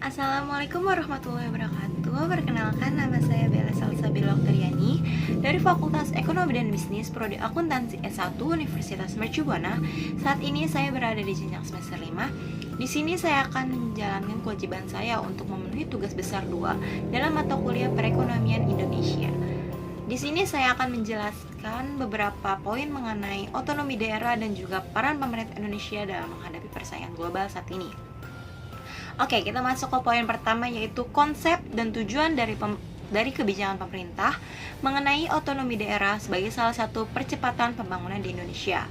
Assalamualaikum warahmatullahi wabarakatuh. Perkenalkan, nama saya Bella Salsabila Oktaviani dari Fakultas Ekonomi dan Bisnis Prodi Akuntansi S1 Universitas Mercu Buana. Saat ini saya berada di jenjang semester 5. Di sini saya akan menjalankan kewajiban saya untuk memenuhi tugas besar 2 dalam mata kuliah Perekonomian Indonesia. Di sini saya akan menjelaskan beberapa poin mengenai otonomi daerah dan juga peran pemerintah Indonesia dalam menghadapi persaingan global saat ini. Oke, kita masuk ke poin pertama, yaitu konsep dan tujuan dari kebijakan pemerintah mengenai otonomi daerah sebagai salah satu percepatan pembangunan di Indonesia.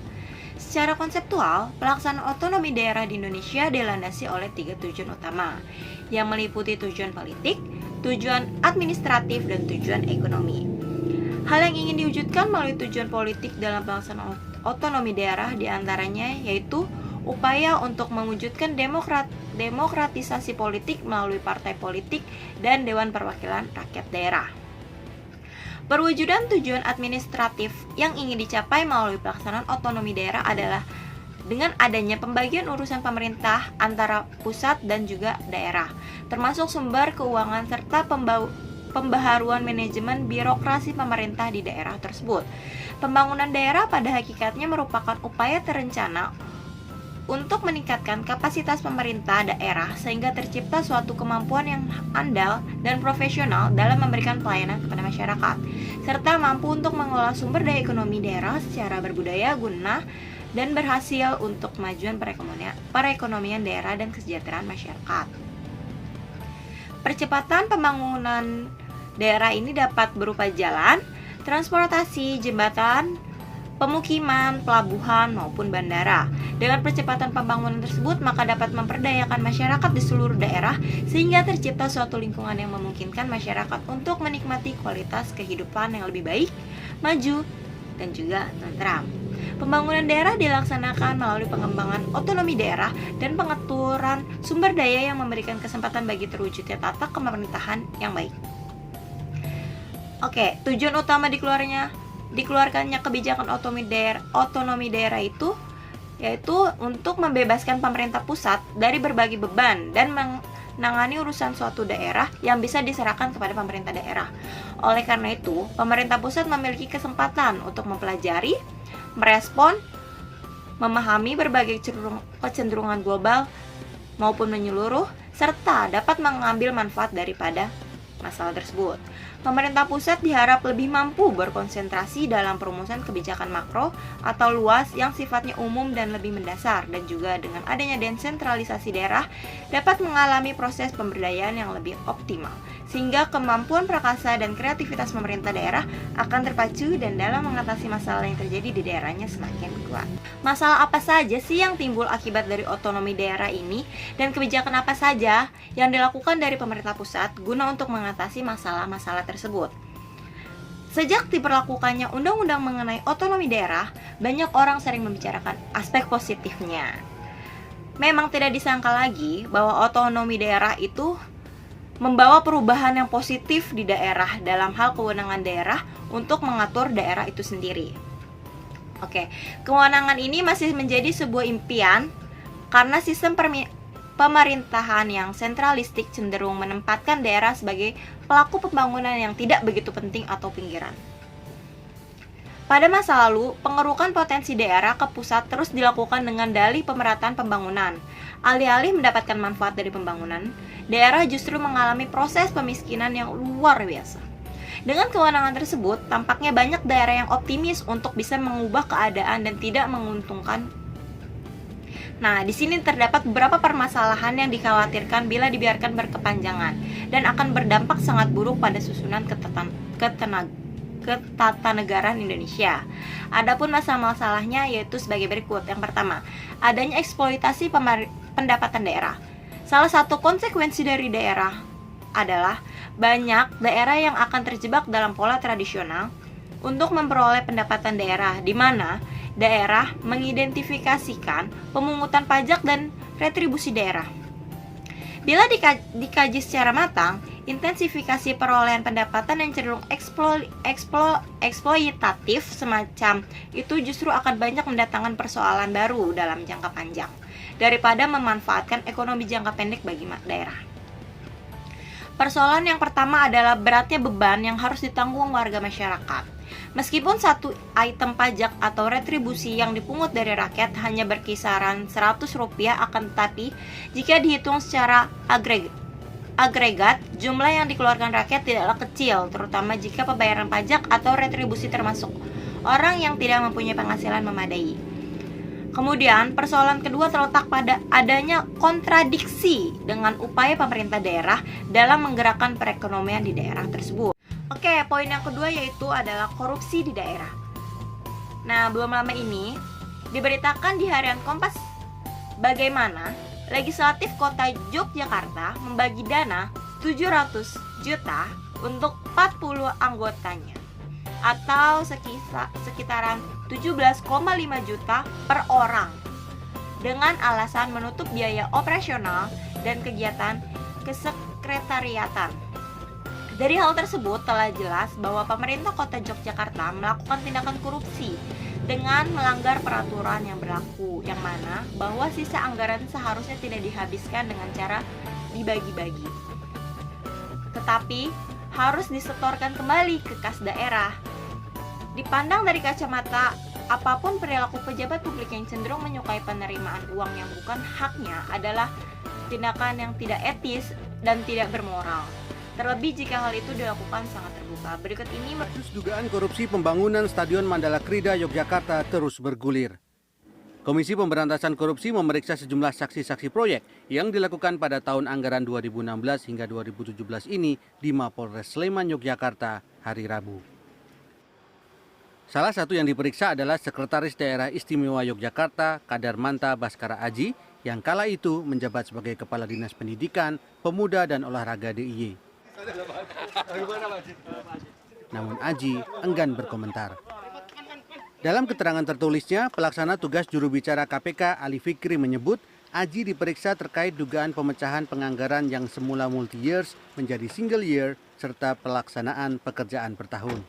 Secara konseptual, pelaksanaan otonomi daerah di Indonesia dilandasi oleh 3 tujuan utama, yang meliputi tujuan politik, tujuan administratif, dan tujuan ekonomi. Hal yang ingin diwujudkan melalui tujuan politik dalam pelaksanaan otonomi daerah diantaranya yaitu upaya untuk mewujudkan demokratisasi politik melalui partai politik dan Dewan Perwakilan Rakyat Daerah. Perwujudan tujuan administratif yang ingin dicapai melalui pelaksanaan otonomi daerah adalah dengan adanya pembagian urusan pemerintah antara pusat dan juga daerah, termasuk sumber keuangan serta pembaharuan manajemen birokrasi pemerintah di daerah tersebut. Pembangunan daerah pada hakikatnya merupakan upaya terencana untuk meningkatkan kapasitas pemerintah daerah sehingga tercipta suatu kemampuan yang andal dan profesional dalam memberikan pelayanan kepada masyarakat, serta mampu untuk mengelola sumber daya ekonomi daerah secara berbudaya guna dan berhasil untuk kemajuan perekonomian daerah dan kesejahteraan masyarakat. Percepatan pembangunan daerah ini dapat berupa jalan, transportasi, jembatan, pemukiman, pelabuhan, maupun bandara. Dengan percepatan pembangunan tersebut, maka dapat memperdayakan masyarakat di seluruh daerah sehingga tercipta suatu lingkungan yang memungkinkan masyarakat untuk menikmati kualitas kehidupan yang lebih baik, maju, dan juga tentram. Pembangunan daerah dilaksanakan melalui pengembangan otonomi daerah dan pengaturan sumber daya yang memberikan kesempatan bagi terwujudnya tata pemerintahan yang baik. Oke, tujuan utama dikeluarkannya kebijakan otonomi daerah itu yaitu untuk membebaskan pemerintah pusat dari berbagai beban dan menangani urusan suatu daerah yang bisa diserahkan kepada pemerintah daerah. Oleh karena itu, pemerintah pusat memiliki kesempatan untuk mempelajari, merespon, memahami berbagai kecenderungan global maupun menyeluruh, serta dapat mengambil manfaat daripada masalah tersebut. Pemerintah pusat diharap lebih mampu berkonsentrasi dalam perumusan kebijakan makro atau luas yang sifatnya umum dan lebih mendasar, dan juga dengan adanya desentralisasi daerah dapat mengalami proses pemberdayaan yang lebih optimal, sehingga kemampuan prakasa dan kreativitas pemerintah daerah akan terpacu dan dalam mengatasi masalah yang terjadi di daerahnya semakin kuat. Masalah apa saja sih yang timbul akibat dari otonomi daerah ini, dan kebijakan apa saja yang dilakukan dari pemerintah pusat guna untuk mengatasi masalah-masalah tersebut? Sejak diberlakukannya undang-undang mengenai otonomi daerah, banyak orang sering membicarakan aspek positifnya. Memang tidak disangka lagi bahwa otonomi daerah itu membawa perubahan yang positif di daerah dalam hal kewenangan daerah untuk mengatur daerah itu sendiri. Oke, kewenangan ini masih menjadi sebuah impian karena sistem pemerintahan yang sentralistik cenderung menempatkan daerah sebagai pelaku pembangunan yang tidak begitu penting atau pinggiran. Pada masa lalu, pengerukan potensi daerah ke pusat terus dilakukan dengan dalih pemerataan pembangunan. Alih-alih mendapatkan manfaat dari pembangunan, daerah justru mengalami proses pemiskinan yang luar biasa. Dengan kewenangan tersebut, tampaknya banyak daerah yang optimis untuk bisa mengubah keadaan dan tidak menguntungkan. Nah, di sini terdapat beberapa permasalahan yang dikhawatirkan bila dibiarkan berkepanjangan dan akan berdampak sangat buruk pada susunan ketatanegaraan Indonesia. Adapun masalah-masalahnya yaitu sebagai berikut. Yang pertama, adanya eksploitasi pendapatan daerah. Salah satu konsekuensi dari daerah adalah banyak daerah yang akan terjebak dalam pola tradisional untuk memperoleh pendapatan daerah, di mana daerah mengidentifikasikan pemungutan pajak dan retribusi daerah. Bila dikaji secara matang, intensifikasi perolehan pendapatan yang cenderung eksploitatif semacam itu justru akan banyak mendatangkan persoalan baru dalam jangka panjang daripada memanfaatkan ekonomi jangka pendek bagi daerah. Persoalan yang pertama adalah beratnya beban yang harus ditanggung warga masyarakat. Meskipun satu item pajak atau retribusi yang dipungut dari rakyat hanya berkisaran Rp100, akan tetapi jika dihitung secara agregat, jumlah yang dikeluarkan rakyat tidaklah kecil, terutama jika pembayaran pajak atau retribusi termasuk orang yang tidak mempunyai penghasilan memadai. Kemudian, persoalan kedua terletak pada adanya kontradiksi dengan upaya pemerintah daerah dalam menggerakkan perekonomian di daerah tersebut. Oke, poin yang kedua yaitu adalah korupsi di daerah. Nah, belum lama ini diberitakan di harian Kompas bagaimana Legislatif Kota Yogyakarta membagi dana 700 juta untuk 40 anggotanya, atau sekitaran 17,5 juta per orang, dengan alasan menutup biaya operasional dan kegiatan kesekretariatan. Dari hal tersebut telah jelas bahwa pemerintah Kota Yogyakarta melakukan tindakan korupsi dengan melanggar peraturan yang berlaku, yang mana bahwa sisa anggaran seharusnya tidak dihabiskan dengan cara dibagi-bagi, tetapi harus disetorkan kembali ke kas daerah. Dipandang dari kacamata apapun, perilaku pejabat publik yang cenderung menyukai penerimaan uang yang bukan haknya adalah tindakan yang tidak etis dan tidak bermoral. Terlebih jika hal itu dilakukan sangat terbuka. Berikut ini kasus dugaan korupsi pembangunan Stadion Mandala Krida Yogyakarta terus bergulir. Komisi Pemberantasan Korupsi memeriksa sejumlah saksi-saksi proyek yang dilakukan pada tahun anggaran 2016 hingga 2017 ini di Mapolres Sleman, Yogyakarta, hari Rabu. Salah satu yang diperiksa adalah Sekretaris Daerah Istimewa Yogyakarta, Kadarmanta Baskara Aji, yang kala itu menjabat sebagai Kepala Dinas Pendidikan, Pemuda dan Olahraga DIY. Namun Aji enggan berkomentar. Dalam keterangan tertulisnya, pelaksana tugas juru bicara KPK Ali Fikri menyebut Aji diperiksa terkait dugaan pemecahan penganggaran yang semula multi-years menjadi single year serta pelaksanaan pekerjaan per tahun.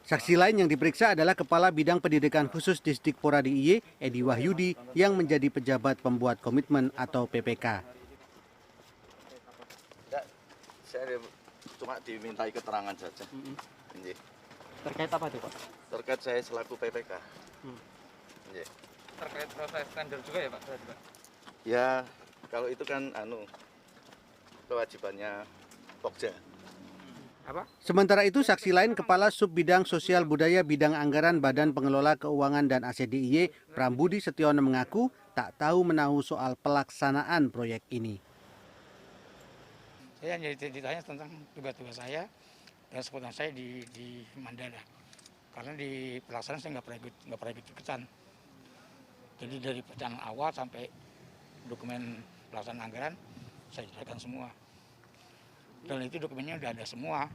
Saksi lain yang diperiksa adalah Kepala Bidang Pendidikan Khusus Disdikpora DIY, Edi Wahyudi, yang menjadi pejabat pembuat komitmen atau PPK. Saya cuma dimintai keterangan saja. Terkait apa itu, Pak? Terkait saya selaku PPK. Terkait proses tender juga ya, Pak? Ya, kalau itu kan kewajibannya Pokja. Apa? Sementara itu, saksi lain Kepala Sub Bidang Sosial Budaya Bidang Anggaran Badan Pengelola Keuangan dan Aset DIY, Prambudi Setiono mengaku tak tahu menahu soal pelaksanaan proyek ini. Saya hanya ditanya tentang tugas-tugas saya dan seputar saya di Mandala. Karena di pelaksanaan saya nggak pernah ikut ikutan. Jadi dari perencanaan awal sampai dokumen pelaksanaan anggaran saya jelaskan semua. Dan itu dokumennya udah ada semua.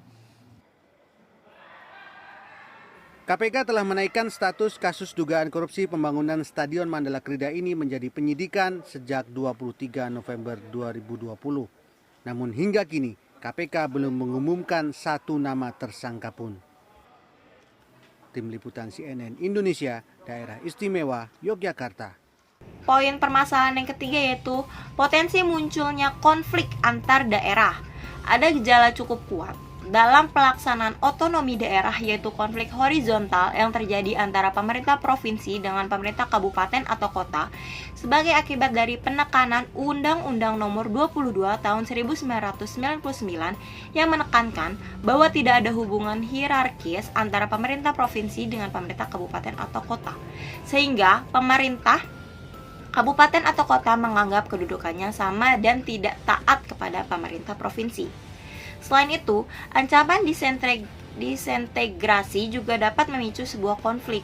KPK telah menaikkan status kasus dugaan korupsi pembangunan Stadion Mandala Krida ini menjadi penyidikan sejak 23 November 2020. Namun hingga kini KPK belum mengumumkan satu nama tersangka pun. Tim Liputan CNN Indonesia, Daerah Istimewa Yogyakarta. poin permasalahan yang ketiga yaitu potensi munculnya konflik antar daerah. Ada gejala cukup kuat dalam pelaksanaan otonomi daerah, yaitu konflik horizontal yang terjadi antara pemerintah provinsi dengan pemerintah kabupaten atau kota sebagai akibat dari penekanan Undang-Undang Nomor 22 Tahun 1999 yang menekankan bahwa tidak ada hubungan hierarkis antara pemerintah provinsi dengan pemerintah kabupaten atau kota, sehingga pemerintah kabupaten atau kota menganggap kedudukannya sama dan tidak taat kepada pemerintah provinsi. Selain itu, ancaman disintegrasi juga dapat memicu sebuah konflik.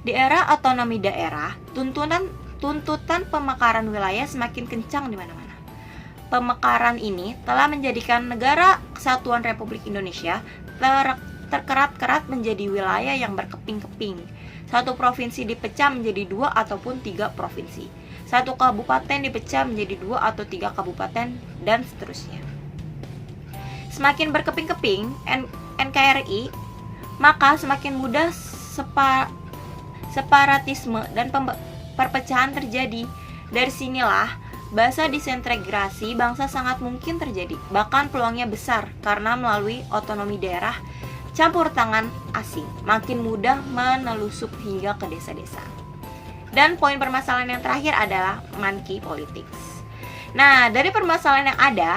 Di era otonomi daerah, tuntutan pemekaran wilayah semakin kencang di mana-mana. Pemekaran ini telah menjadikan negara Kesatuan Republik Indonesia terkerat-kerat menjadi wilayah yang berkeping-keping. Satu provinsi dipecah menjadi 2 ataupun 3 provinsi. Satu kabupaten dipecah menjadi 2 atau 3 kabupaten, dan seterusnya. Semakin berkeping-keping NKRI, maka semakin mudah separatisme dan perpecahan terjadi. Dari sinilah bahasa disintegrasi bangsa sangat mungkin terjadi, bahkan peluangnya besar karena melalui otonomi daerah campur tangan asing makin mudah menelusup hingga ke desa-desa. Dan poin permasalahan yang terakhir adalah monkey politics. Nah, dari permasalahan yang ada,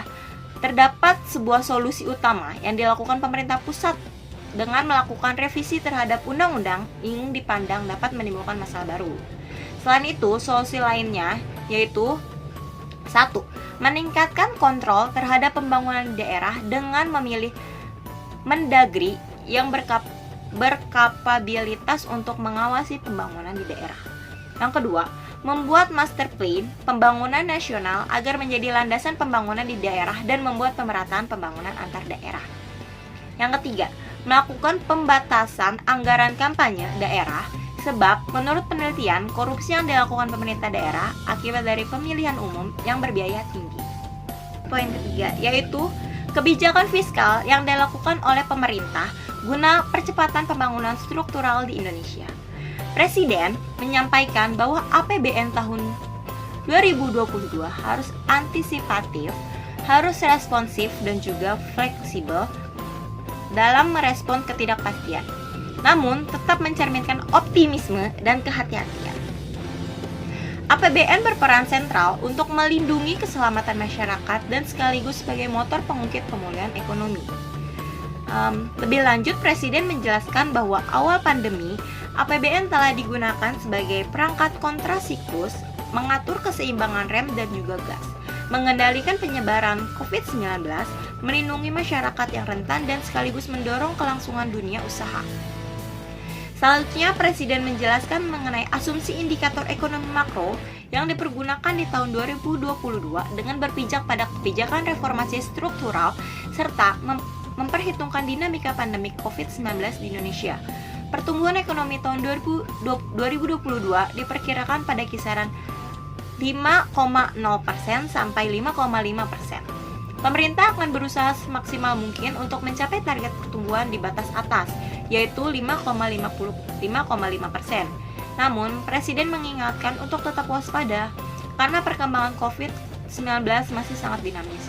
terdapat sebuah solusi utama yang dilakukan pemerintah pusat dengan melakukan revisi terhadap undang-undang yang dipandang dapat menimbulkan masalah baru. Selain itu, solusi lainnya yaitu 1. Meningkatkan kontrol terhadap pembangunan di daerah dengan memilih Mendagri yang berkapabilitas untuk mengawasi pembangunan di daerah. Yang kedua, membuat master plan pembangunan nasional agar menjadi landasan pembangunan di daerah dan membuat pemerataan pembangunan antar daerah. Yang ketiga, melakukan pembatasan anggaran kampanye daerah sebab menurut penelitian korupsi yang dilakukan pemerintah daerah akibat dari pemilihan umum yang berbiaya tinggi. Poin ketiga yaitu kebijakan fiskal yang dilakukan oleh pemerintah guna percepatan pembangunan struktural di Indonesia. Presiden menyampaikan bahwa APBN tahun 2022 harus antisipatif, harus responsif dan juga fleksibel dalam merespon ketidakpastian, namun tetap mencerminkan optimisme dan kehati-hatian. APBN berperan sentral untuk melindungi keselamatan masyarakat dan sekaligus sebagai motor pengungkit pemulihan ekonomi. Lebih lanjut, Presiden menjelaskan bahwa awal pandemi, APBN telah digunakan sebagai perangkat kontrasiklus, mengatur keseimbangan rem dan juga gas, mengendalikan penyebaran COVID-19, melindungi masyarakat yang rentan dan sekaligus mendorong kelangsungan dunia usaha. Selanjutnya, Presiden menjelaskan mengenai asumsi indikator ekonomi makro yang dipergunakan di tahun 2022 dengan berpijak pada kebijakan reformasi struktural serta memperhitungkan dinamika pandemi COVID-19 di Indonesia. Pertumbuhan ekonomi tahun 2022 diperkirakan pada kisaran 5,0% sampai 5,5%. Pemerintah akan berusaha semaksimal mungkin untuk mencapai target pertumbuhan di batas atas, yaitu 5,5%. Namun, Presiden mengingatkan untuk tetap waspada karena perkembangan COVID-19 masih sangat dinamis.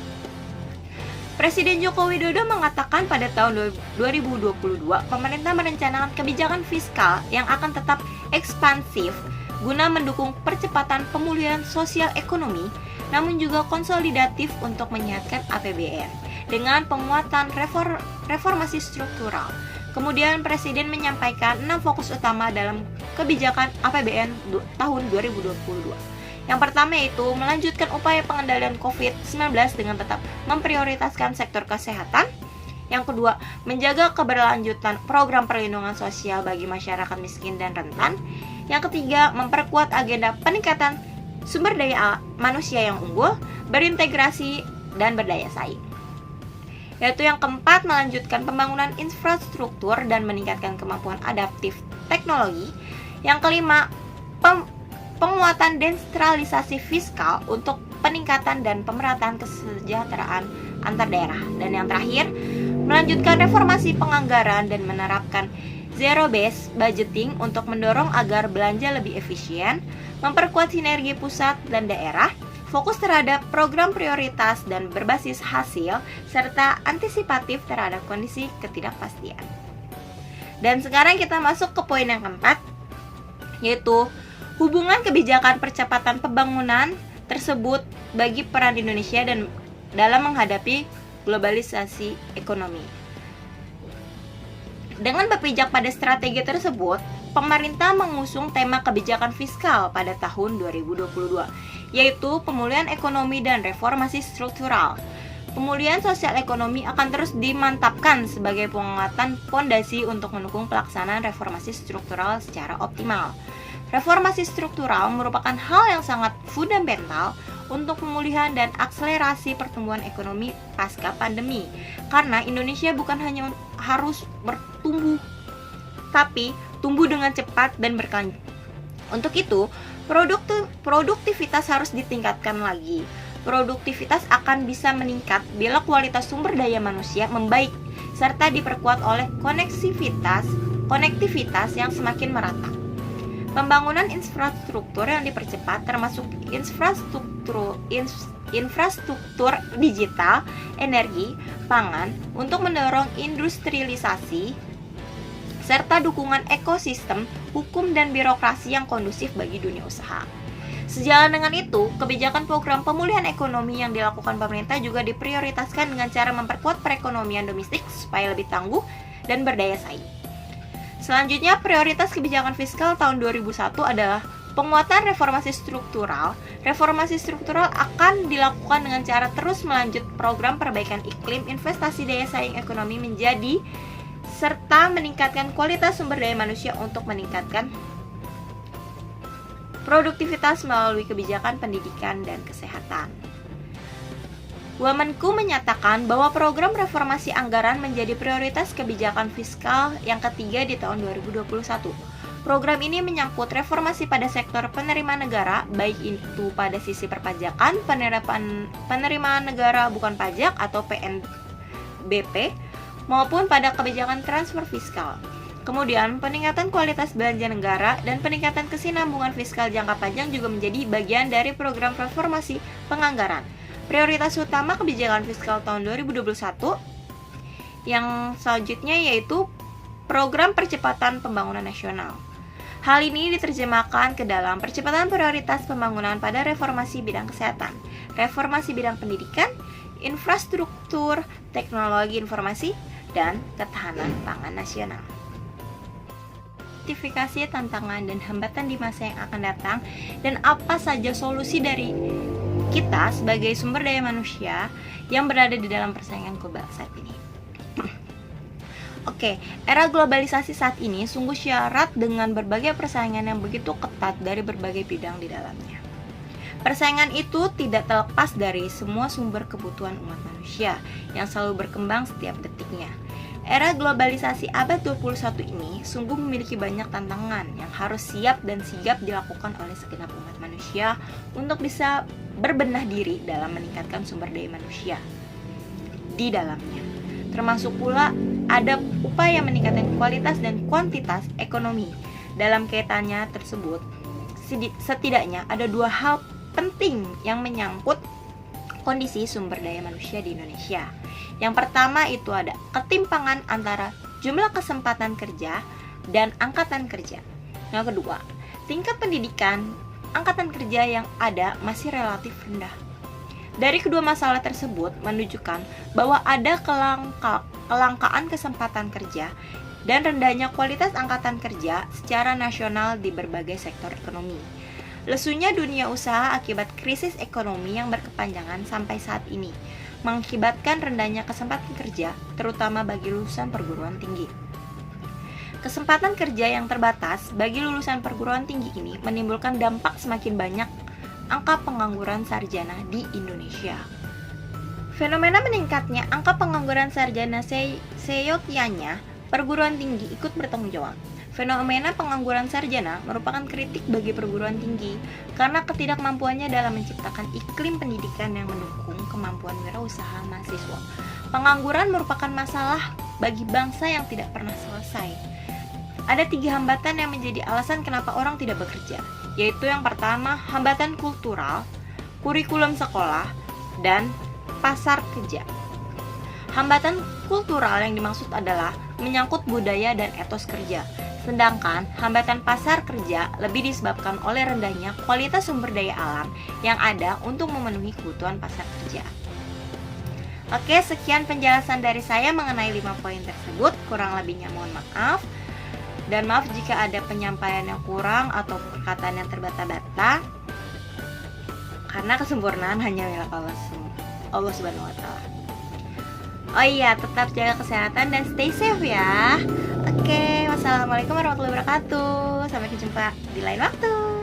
Presiden Joko Widodo mengatakan pada tahun 2022, pemerintah merencanakan kebijakan fiskal yang akan tetap ekspansif guna mendukung percepatan pemulihan sosial ekonomi, namun juga konsolidatif untuk menyehatkan APBN dengan penguatan reformasi struktural. Kemudian Presiden menyampaikan 6 fokus utama dalam kebijakan APBN tahun 2022. Yang pertama yaitu melanjutkan upaya pengendalian COVID-19 dengan tetap memprioritaskan sektor kesehatan. Yang kedua, menjaga keberlanjutan program perlindungan sosial bagi masyarakat miskin dan rentan. Yang ketiga, memperkuat agenda peningkatan sumber daya manusia yang unggul, berintegrasi, dan berdaya saing. Yaitu yang keempat, melanjutkan pembangunan infrastruktur dan meningkatkan kemampuan adaptif teknologi. Yang kelima, penguatan desentralisasi fiskal untuk peningkatan dan pemerataan kesejahteraan antar daerah. Dan yang terakhir, melanjutkan reformasi penganggaran dan menerapkan zero-based budgeting untuk mendorong agar belanja lebih efisien, memperkuat sinergi pusat dan daerah, fokus terhadap program prioritas dan berbasis hasil, serta antisipatif terhadap kondisi ketidakpastian. Dan sekarang kita masuk ke poin yang keempat, yaitu hubungan kebijakan percepatan pembangunan tersebut bagi peran Indonesia dan dalam menghadapi globalisasi ekonomi. Dengan berpijak pada strategi tersebut, pemerintah mengusung tema kebijakan fiskal pada tahun 2022, yaitu pemulihan ekonomi dan reformasi struktural. Pemulihan sosial ekonomi akan terus dimantapkan sebagai penguatan fondasi untuk mendukung pelaksanaan reformasi struktural secara optimal. Reformasi struktural merupakan hal yang sangat fundamental untuk pemulihan dan akselerasi pertumbuhan ekonomi pasca pandemi. Karena Indonesia bukan hanya harus bertumbuh, tapi tumbuh dengan cepat dan berkelanjutan. Untuk itu, produktivitas harus ditingkatkan lagi. Produktivitas akan bisa meningkat bila kualitas sumber daya manusia membaik serta diperkuat oleh konektivitas yang semakin merata. Pembangunan infrastruktur yang dipercepat termasuk infrastruktur digital, energi, pangan untuk mendorong industrialisasi serta dukungan ekosistem, hukum dan birokrasi yang kondusif bagi dunia usaha. Sejalan dengan itu, kebijakan program pemulihan ekonomi yang dilakukan pemerintah juga diprioritaskan dengan cara memperkuat perekonomian domestik supaya lebih tangguh dan berdaya saing. Selanjutnya, prioritas kebijakan fiskal tahun 2001 adalah penguatan reformasi struktural. Reformasi struktural akan dilakukan dengan cara terus melanjut program perbaikan iklim, investasi daya saing ekonomi menjadi serta meningkatkan kualitas sumber daya manusia untuk meningkatkan produktivitas melalui kebijakan pendidikan dan kesehatan. Wamenku menyatakan bahwa program reformasi anggaran menjadi prioritas kebijakan fiskal yang ketiga di tahun 2021. Program ini menyangkut reformasi pada sektor penerimaan negara, baik itu pada sisi perpajakan, penerimaan negara bukan pajak atau PNBP, maupun pada kebijakan transfer fiskal. Kemudian, peningkatan kualitas belanja negara dan peningkatan kesinambungan fiskal jangka panjang juga menjadi bagian dari program reformasi penganggaran. Prioritas utama kebijakan fiskal tahun 2021 yang selanjutnya yaitu program percepatan pembangunan nasional. Hal ini diterjemahkan ke dalam percepatan prioritas pembangunan pada reformasi bidang kesehatan, reformasi bidang pendidikan, infrastruktur, teknologi informasi, dan ketahanan pangan nasional. Identifikasi tantangan dan hambatan di masa yang akan datang dan apa saja solusi dari kita sebagai sumber daya manusia yang berada di dalam persaingan global saat ini. Oke, era globalisasi saat ini sungguh syarat dengan berbagai persaingan yang begitu ketat dari berbagai bidang di dalamnya. Persaingan itu tidak terlepas dari semua sumber kebutuhan umat manusia yang selalu berkembang setiap detiknya. Era globalisasi abad 21 ini sungguh memiliki banyak tantangan yang harus siap dan sigap dilakukan oleh segenap umat manusia untuk bisa berbenah diri dalam meningkatkan sumber daya manusia di dalamnya. Termasuk pula ada upaya meningkatkan kualitas dan kuantitas ekonomi. Dalam kaitannya tersebut, setidaknya ada dua hal penting yang menyangkut kondisi sumber daya manusia di Indonesia. Yang pertama itu ada ketimpangan antara jumlah kesempatan kerja dan angkatan kerja. Yang kedua, tingkat pendidikan angkatan kerja yang ada masih relatif rendah. Dari kedua masalah tersebut menunjukkan bahwa ada kelangkaan kesempatan kerja dan rendahnya kualitas angkatan kerja secara nasional di berbagai sektor ekonomi. Lesunya dunia usaha akibat krisis ekonomi yang berkepanjangan sampai saat ini mengakibatkan rendahnya kesempatan kerja, terutama bagi lulusan perguruan tinggi. Kesempatan kerja yang terbatas bagi lulusan perguruan tinggi ini menimbulkan dampak semakin banyak angka pengangguran sarjana di Indonesia. Fenomena meningkatnya angka pengangguran sarjana seyogyanya perguruan tinggi ikut bertanggung jawab. Fenomena pengangguran sarjana merupakan kritik bagi perguruan tinggi karena ketidakmampuannya dalam menciptakan iklim pendidikan yang mendukung kemampuan wirausaha mahasiswa. Pengangguran merupakan masalah bagi bangsa yang tidak pernah selesai. Ada 3 hambatan yang menjadi alasan kenapa orang tidak bekerja, yaitu yang pertama, hambatan kultural, kurikulum sekolah, dan pasar kerja. Hambatan kultural yang dimaksud adalah menyangkut budaya dan etos kerja. Sedangkan hambatan pasar kerja lebih disebabkan oleh rendahnya kualitas sumber daya alam yang ada untuk memenuhi kebutuhan pasar kerja. Oke, sekian penjelasan dari saya mengenai 5 poin tersebut. Kurang lebihnya mohon maaf. Dan maaf jika ada penyampaian yang kurang atau perkataan yang terbata-bata. Karena kesempurnaan hanya milik Allah Subhanahu wa taala. Oh iya, tetap jaga kesehatan dan stay safe ya. Oke, wassalamualaikum warahmatullahi wabarakatuh. Sampai jumpa di lain waktu.